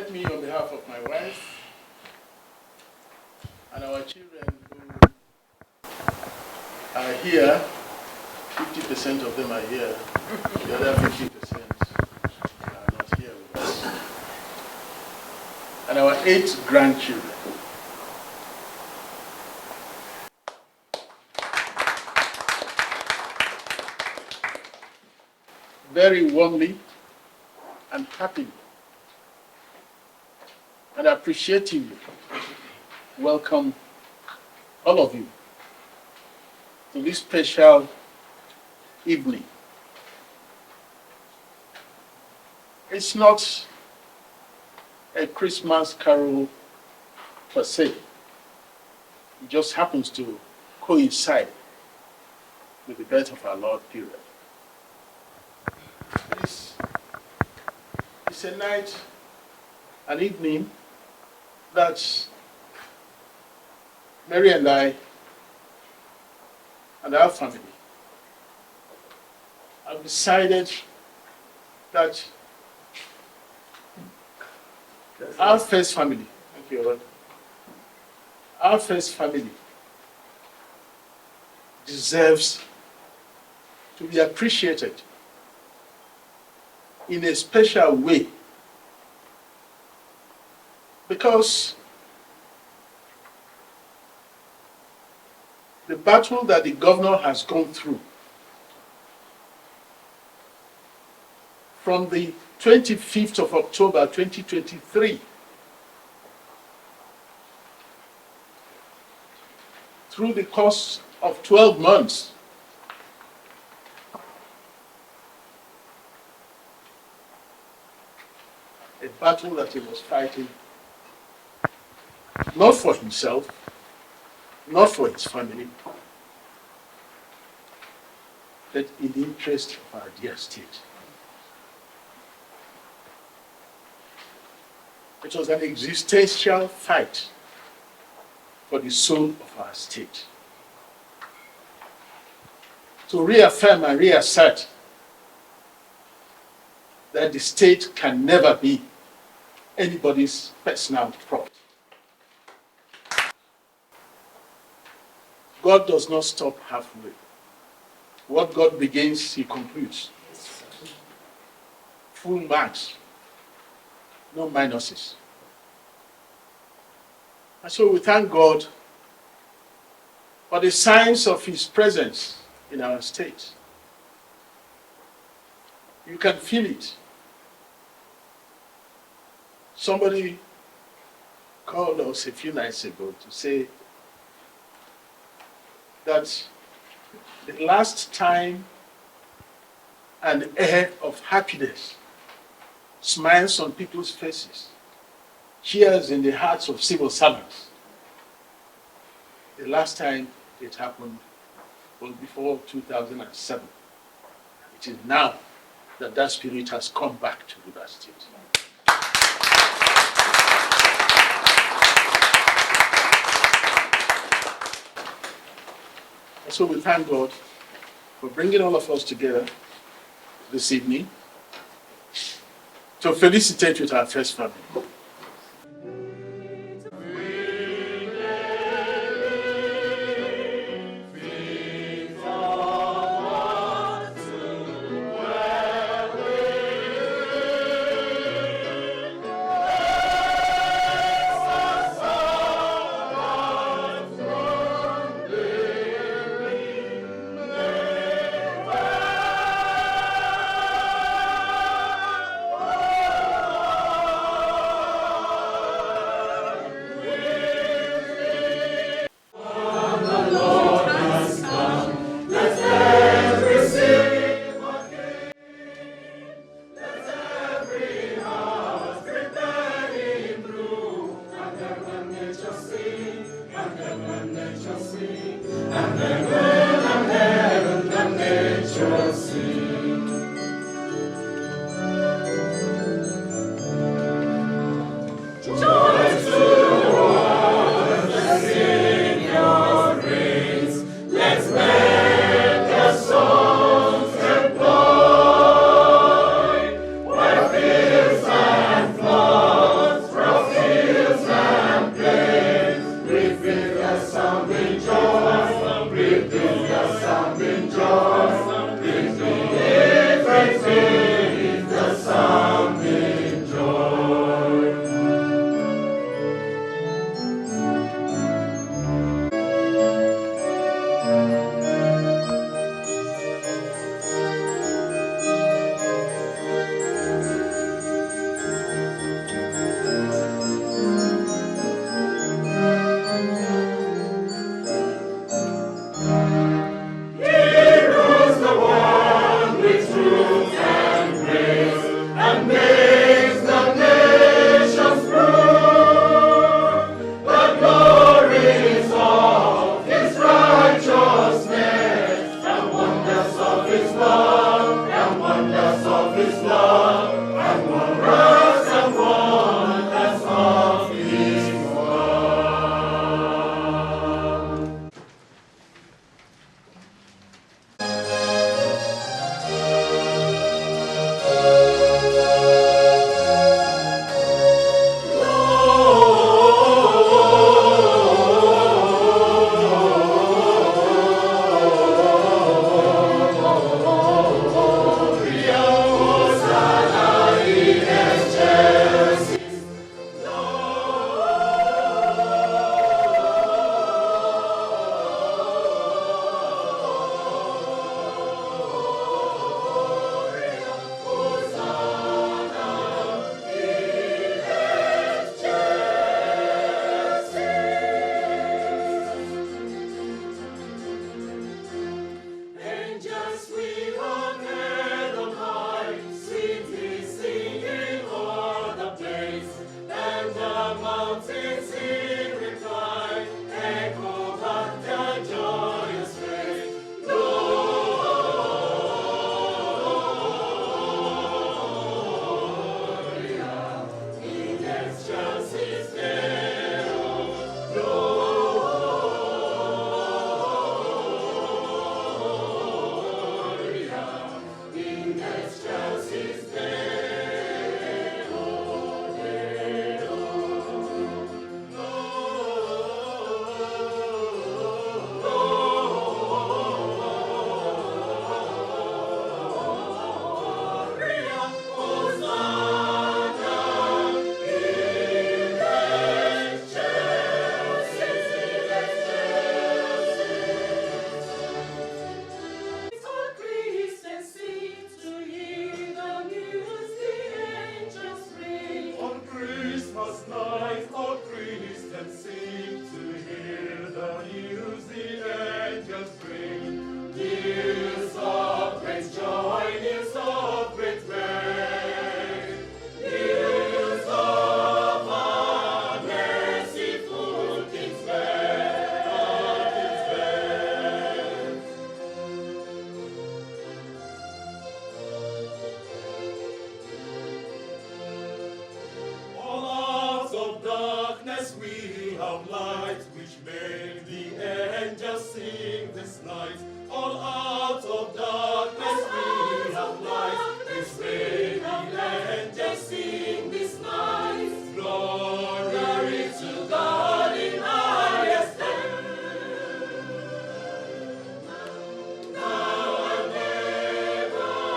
let me, on behalf of my wife and our children who are here, 50% of them are here, the other 50% are not here with us, and our 8 grandchildren. Very warmly and happily and appreciatively welcome all of you to this special evening. It's not a Christmas carol per se. It just happens to coincide with the birth of our Lord, period. It's a night, an evening that Mary and I and our family have decided that our first family, thank you, Lord, our first family deserves to be appreciated in a special way, because the battle that the governor has gone through from the 25th of October 2023 through the course of 12 months, a battle that he was fighting, not for himself, not for his family, but in the interest of our dear state. It was an existential fight for the soul of our state, to reaffirm and reassert that the state can never be anybody's personal property. God does not stop halfway. What God begins, he concludes. Full marks, no minuses. And so we thank God for the signs of his presence in our state. You can feel it. Somebody called us a few nights ago to say that the last time an air of happiness smiles on people's faces, cheers in the hearts of civil servants, the last time it happened was before 2007. It is now that that spirit has come back to Rivers State. And so we thank God for bringing all of us together this evening to felicitate with our first family. mountains in reply echo back their joyous praise. Gloria in excelsis Deo. Gloria in excelsis Deo. Gloria, Hosanna in excelsis. All Christians sing to hear the news the angels bring. On Christmas night, all Christians sing to hear the news the angels bring. News of great joy, news of great pain, news of our merciful King's birth, our King's birth. All out of darkness we have light, which made the angels sing this night. All out of darkness we have light, which made the angels sing this night. Glory to God in highest heaven, now and evermore.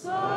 Son